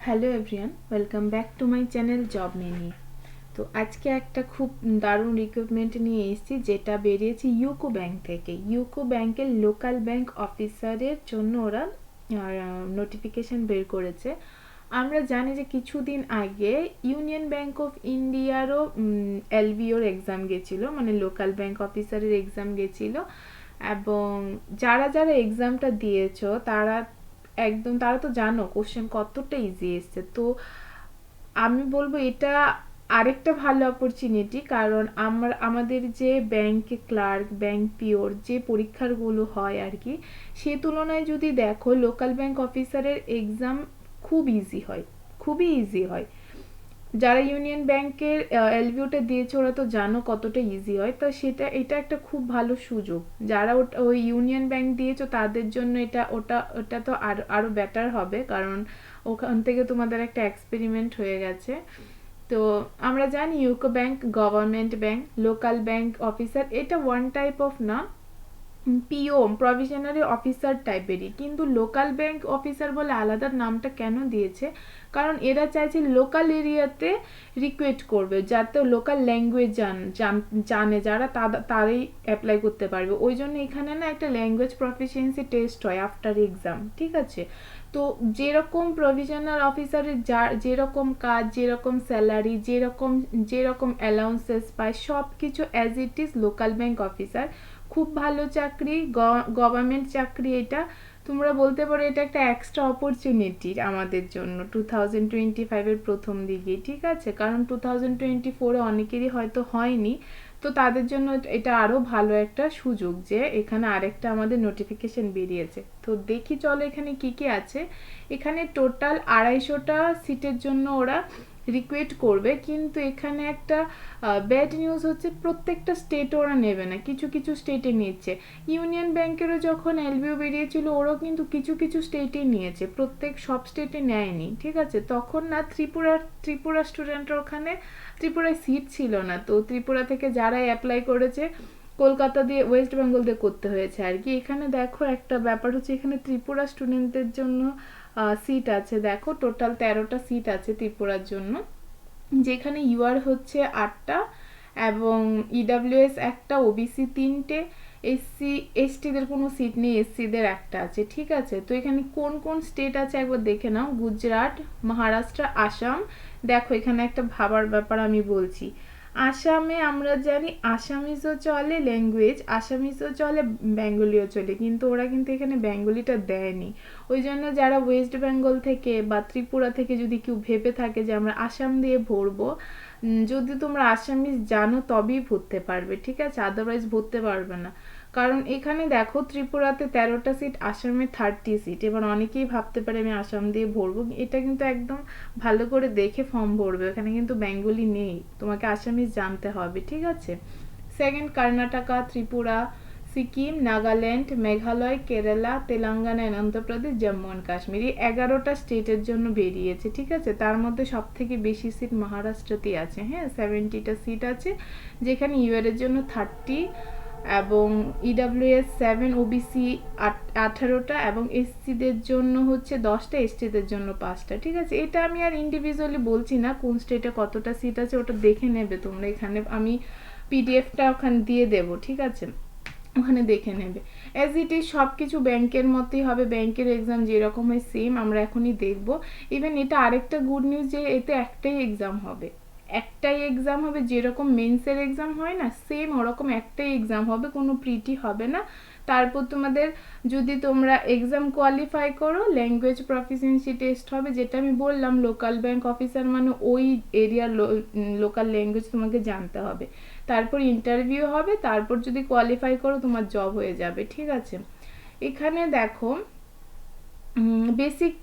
Hello everyone, welcome back to my channel job many. তো আজকে একটা খুব দারুণ রিক্রুটমেন্ট নিয়ে এসেছি, যেটা বেরিয়েছে ইউকো ব্যাংক থেকে। ইউকো ব্যাংকের লোকাল ব্যাংক অফিসারের জন্য ওরা নোটিফিকেশন বের করেছে। আমরা জানি যে কিছুদিন আগে ইউনিয়ন ব্যাংক অফ ইন্ডিয়ারও এলবিওর এক্সাম গেছিলো, মানে লোকাল ব্যাংক অফিসারের এক্সাম গেছিলো। এবং যারা যারা এক্সামটা দিয়েছো তারা তো জানো কোশ্চেন কতটা ইজি এসছে। তো আমি বলবো এটা আরেকটা ভালো অপরচুনিটি, কারণ আমাদের যে ব্যাংকে ক্লার্ক, ব্যাংক পিওর যে পরীক্ষাগুলো হয় আর কি, সে তুলনায় যদি দেখো লোকাল ব্যাংক অফিসারের এক্সাম খুব ইজি হয়, খুবই ইজি হয়। যারা ইউনিয়ন ব্যাংকের এলবিওটা দিয়েছে ওরা তো জানো কতটা ইজি হয়। তো এটা একটা খুব ভালো সুযোগ। যারা ওই ইউনিয়ন ব্যাংক দিয়েছো তাদের জন্য ওটা তো আরো বেটার হবে, কারণ ওখান থেকে তোমাদের একটা এক্সপেরিমেন্ট হয়ে গেছে। তো আমরা জানি UCO bank government bank, local bank officer এটা ওয়ান টাইপ অফ না, পিও প্রভিশনারি অফিসার টাইপেরই, কিন্তু লোকাল ব্যাংক অফিসার বলে আলাদা নামটা কেন দিয়েছে? কারণ এরা চাইছে লোকাল এরিয়াতে রিক্রুট করবে, যাতে লোকাল ল্যাঙ্গুয়েজ জানে যারা তারাই অ্যাপ্লাই করতে পারবে। ওই জন্য এখানে না একটা ল্যাঙ্গুয়েজ প্রফিসিয়েন্সি টেস্ট হয় আফটার এক্সাম, ঠিক আছে? তো যেরকম প্রভিশনাল অফিসারের যেরকম কাজ, যেরকম স্যালারি, যেরকম অ্যালাউন্সেস পায়, সব কিছু as it is local bank officer. খুব ভালো চাকরি, গভর্নমেন্ট চাকরি। এটা তোমরা বলতে পারো এটা একটা এক্সট্রা অপরচুনিটি আমাদের জন্য 2025-এর প্রথম দিকে, ঠিক আছে? কারণ 2024-এ অনেকেরই হয়তো হয়নি, তো তাদের জন্য এটা আরও ভালো একটা সুযোগ যে এখানে আরেকটা আমাদের নোটিফিকেশন বেরিয়েছে। তো দেখি চলো এখানে কি কি আছে। এখানে টোটাল 250টা সিটের জন্য ওরা রিক্রুট করবে, কিন্তু এখানে একটা ব্যাড নিউজ হচ্ছে প্রত্যেকটা স্টেটে ওরা নেবে না, কিছু কিছু স্টেটে নিচ্ছে। ইউনিয়ন ব্যাংকেরও যখন এলবিও বেরিয়েছিল ওরাও কিন্তু কিছু কিছু স্টেটে নিয়েছে, সব স্টেটে নেয়নি, ঠিক আছে? তখন না ত্রিপুরা স্টুডেন্টরা ওখানে, ত্রিপুরায় সিট ছিল না, তো ত্রিপুরা থেকে যারাই অ্যাপ্লাই করেছে কলকাতা দিয়ে ওয়েস্ট বেঙ্গল দিয়ে করতে হয়েছে আর কি। এখানে দেখো একটা ব্যাপার হচ্ছে, এখানে ত্রিপুরা স্টুডেন্টদের জন্য সিট আছে, দেখো টোটাল 13টা সিট আছে ত্রিপুরার জন্য, যেখানে ইউআর হচ্ছে 8টা এবং ইডাব্লিউএস একটা, ওবিসি 3টে, এসটিদের কোনো সিট নেই, এসসিদের একটা আছে, ঠিক আছে? তো এখানে কোন কোন স্টেট আছে একবার দেখে নাও। গুজরাট, মহারাষ্ট্র, আসাম। দেখো এখানে একটা ভাবার ব্যাপার আমি বলছি। আসামে আমরা জানি আসামিজও চলে ল্যাঙ্গুয়েজ, আসামিজও চলে, বেঙ্গলিও চলে, কিন্তু ওরা কিন্তু এখানে বেঙ্গলিটা দেয়নি। ওই জন্য যারা ওয়েস্ট বেঙ্গল থেকে বা ত্রিপুরা থেকে যদি কেউ ভেবে থাকে যে আমরা আসাম দিয়ে ভরবো, যদি তোমরা আসামিজ জানো তবেই ভরতে পারবে, ঠিক আছে? আদারওয়াইজ ভরতে পারবে না। কারণ এখানে দেখো ত্রিপুরাতে 13টা সিট, আসামে 30 সিট। এবার অনেকেই ভাবতে পারে আমি আসাম দিয়ে ভরবো, এটা কিন্তু একদম ভালো করে দেখে ফর্ম ভরবে, এখানে কিন্তু বেঙ্গলি নেই, তোমাকে আসামিজ জানতে হবে, ঠিক আছে? সেকেন্ড, কর্ণাটকা, ত্রিপুরা, সিকিম, নাগাল্যান্ড, মেঘালয়, কেরালা, তেলেঙ্গানা, অন্ধ্রপ্রদেশ, জম্মু অ্যান্ড কাশ্মীর, এই 11টা স্টেটের জন্য বেরিয়েছে, ঠিক আছে? তার মধ্যে সব থেকে বেশি সিট মহারাষ্ট্রতেই আছে, হ্যাঁ, 70টা সিট আছে, যেখানে ইউআর এর জন্য 30 এবং ইডাব্লিউএস 7, ওবিসি 18টা এবং এসসিদের জন্য হচ্ছে 10টা, এসটিদের জন্য 5টা, ঠিক আছে? এটা আমি আর ইন্ডিভিজুয়ালি বলছি না কোন স্টেটে কতটা সিট আছে, ওটা দেখে নেবে তোমরা, এখানে আমি পিডিএফটা ওখানে দিয়ে দেবো, ঠিক আছে? ওখানে দেখে নেবে। অ্যাজ ইট ইজ সব কিছু ব্যাংকের মতোই হবে, ব্যাংকের এক্সাম যেরকম হয় সেম আমরা এখনই দেখব। ইভেন এটা আরেকটা গুড নিউজ যে এতে একটাই এক্সাম হবে, যেরকম মেন্সের এক্সাম হয় না, সেম ওরকম একটাই এক্সাম হবে, কোনো প্রিটি হবে না। তারপর তোমাদের যদি তোমরা এক্সাম কোয়ালিফাই করো, ল্যাঙ্গুয়েজ প্রফিসিয়েন্সি টেস্ট হবে, যেটা আমি বললাম লোকাল ব্যাংক অফিসার মানে ওই এরিয়ার লোকাল ল্যাঙ্গুয়েজ তোমাকে জানতে হবে। তারপর ইন্টারভিউ হবে, তারপর যদি কোয়ালিফাই করো তোমার জব হয়ে যাবে, ঠিক আছে? এখানে দেখো বেসিক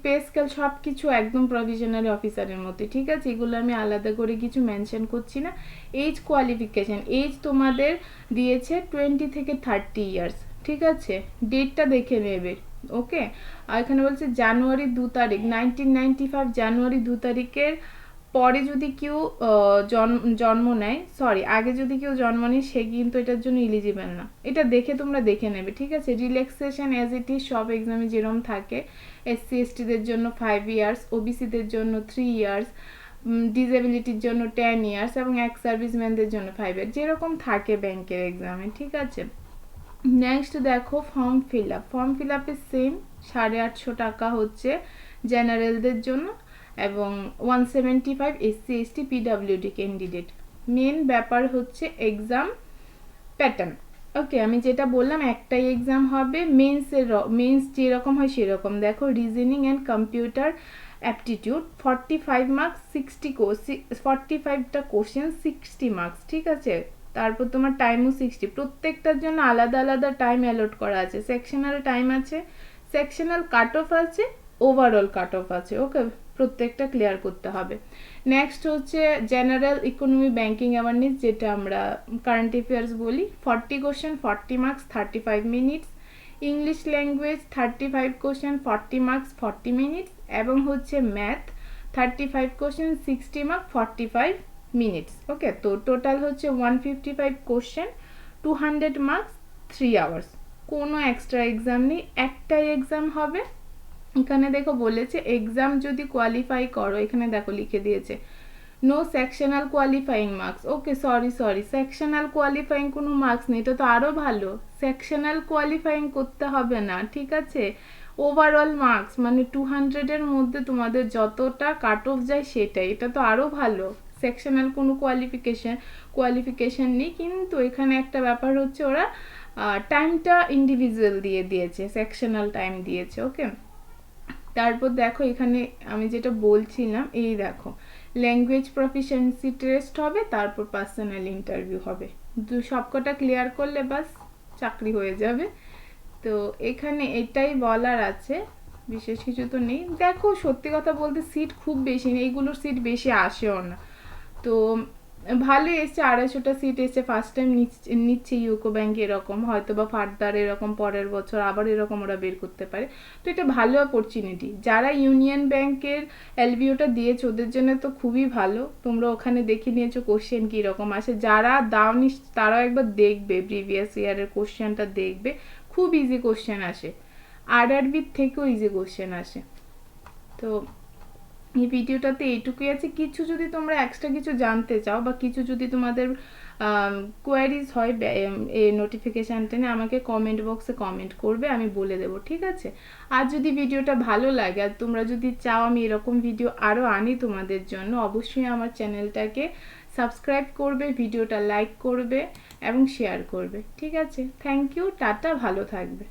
পে স্কেল সব কিছু একদম প্রভিশনারি অফিসারের মতো, ঠিক আছে? এগুলো আমি আলাদা করে কিছু মেনশন করছি না। এজ কোয়ালিফিকেশন, এজ তোমাদের দিয়েছে 20 থেকে 30 ইয়ার্স, ঠিক আছে? ডেটটা দেখে নেবে, ওকে? আর এখানে বলছে জানুয়ারি 2 তারিখ, 1995 জানুয়ারি 2 তারিখের পরে যদি কেউ জন্ম নেয়, সরি আগে যদি কেউ জন্ম নেয় সে কিন্তু এটার জন্য এলিজিবল না। এটা তোমরা দেখে নেবে, ঠিক আছে। রিল্যাক্সেশন অ্যাজ ইট ইজ সব এক্সামে যেরকম থাকে, SC STদের জন্য 5 ইয়ার্স, OBCদের জন্য 3 ইয়ার্স, ডিসেবিলিটির জন্য 10 ইয়ার্স এবং এক্স সার্ভিসম্যানদের জন্য 5 ইয়ার্স, যেরকম থাকে ব্যাংকের এক্সামে, ঠিক আছে। নেক্সট দেখো ফর্ম ফিল আপের সেম 850 টাকা হচ্ছে জেনারেলদের জন্য এবং 175 SC ST PWD candidate. Main ব্যাপার হচ্ছে এক্সাম প্যাটার্ন। ওকে, আমি যেটা বললাম একটাই এক্সাম হবে, মেন্স যেরকম হয় সেরকম। দেখো reasoning and computer aptitude 45 marks, 45টা কোশ্চেন, 60 মার্কস, ঠিক আছে। তারপর তোমার টাইমও 60, প্রত্যেকটার জন্য আলাদা আলাদা টাইম অ্যালট করা আছে, সেকশনাল টাইম আছে, সেকশনাল কাট অফ আছে, ওভারঅল কাট অফ আছে। ওকে, প্রত্যেকটা ক্লিয়ার করতে হবে। নেক্সট হচ্ছে জেনারেল ইকোনমি ব্যাংকিং অ্যাওয়ারনেস, যেটা আমরা কারেন্ট অ্যাফেয়ার্স বলি, 40 question, 40 marks, 35 minutes. English language 35 question, 40 marks, 40 minutes এবং হচ্ছে ম্যাথ 35 কোশ্চেন, 60 মার্কস, 45 মিনিটস। ওকে, তো টোটাল হচ্ছে 155 কোশ্চেন, 200 মার্কস, 3 আওয়ার্স। কোনো এক্সট্রা এক্সাম নেই, একটাই এক্সাম হবে। এখানে দেখো বলেছে এক্সাম যদি কোয়ালিফাই করো, এখানে দেখো লিখে দিয়েছে নো সেকশনাল কোয়ালিফাইং মার্কস। ওকে, সরি সেকশনাল কোয়ালিফাইং কোনো মার্কস নেই, এটা তো আরও ভালো। সেকশনাল কোয়ালিফাইং করতে হবে না, ঠিক আছে। ওভারঅল মার্কস মানে 200-এর মধ্যে তোমাদের যতটা কাট অফ যায় সেটাই, এটা তো আরও ভালো। সেকশনাল কোনো কোয়ালিফিকেশন নেই, কিন্তু এখানে একটা ব্যাপার হচ্ছে ওরা টাইমটা ইন্ডিভিজুয়াল দিয়ে দিয়েছে, সেকশনাল টাইম দিয়েছে। ওকে, তারপর দেখো এখানে আমি যেটা বলছিলাম, এই দেখো ল্যাঙ্গুয়েজ প্রফিসিয়েন্সি টেস্ট হবে, তারপর পার্সোনাল ইন্টারভিউ হবে। সবকটা ক্লিয়ার করলে বাস চাকরি হয়ে যাবে। তো এখানে এটাই বলার আছে, বিশেষ কিছু তো নেই। দেখো সত্যি কথা বলতে সিট খুব বেশি নেই, এইগুলোর সিট বেশি আসেও না। তো ভালো এসছে, 250টা সিট এসছে, ফার্স্ট টাইম নিচ্ছে ইউকো ব্যাংক, এরকম হয়তো বা ফার্দার এরকম পরের বছর আবার এরকম ওরা বের করতে পারে। তো এটা ভালো অপরচুনিটি। যারা ইউনিয়ন ব্যাংকের এলবিওটা দিয়েছে ওদের জন্য তো খুবই ভালো, তোমরা ওখানে দেখে নিয়েছো কোশ্চেন কীরকম আসে। যারা দাওনি তারাও একবার দেখবে, প্রিভিয়াস ইয়ারের কোশ্চেনটা দেখবে, খুব ইজি কোশ্চেন আসে, RRBর থেকেও ইজি কোশ্চেন আসে। তো এই ভিডিওটাতে এইটুকুই আছে। কিছু যদি তোমরা এক্সট্রা কিছু জানতে চাও বা কিছু যদি তোমাদের কোয়ারিজ হয় এই নোটিফিকেশানটা নিয়ে, আমাকে কমেন্ট বক্সে কমেন্ট করবে, আমি বলে দেবো, ঠিক আছে। আর যদি ভিডিওটা ভালো লাগে আর তোমরা যদি চাও আমি এরকম ভিডিও আরও আনি তোমাদের জন্য, অবশ্যই আমার চ্যানেলটাকে সাবস্ক্রাইব করবে, ভিডিওটা লাইক করবে এবং শেয়ার করবে, ঠিক আছে। থ্যাংক ইউ, টাটা, ভালো থাকবে।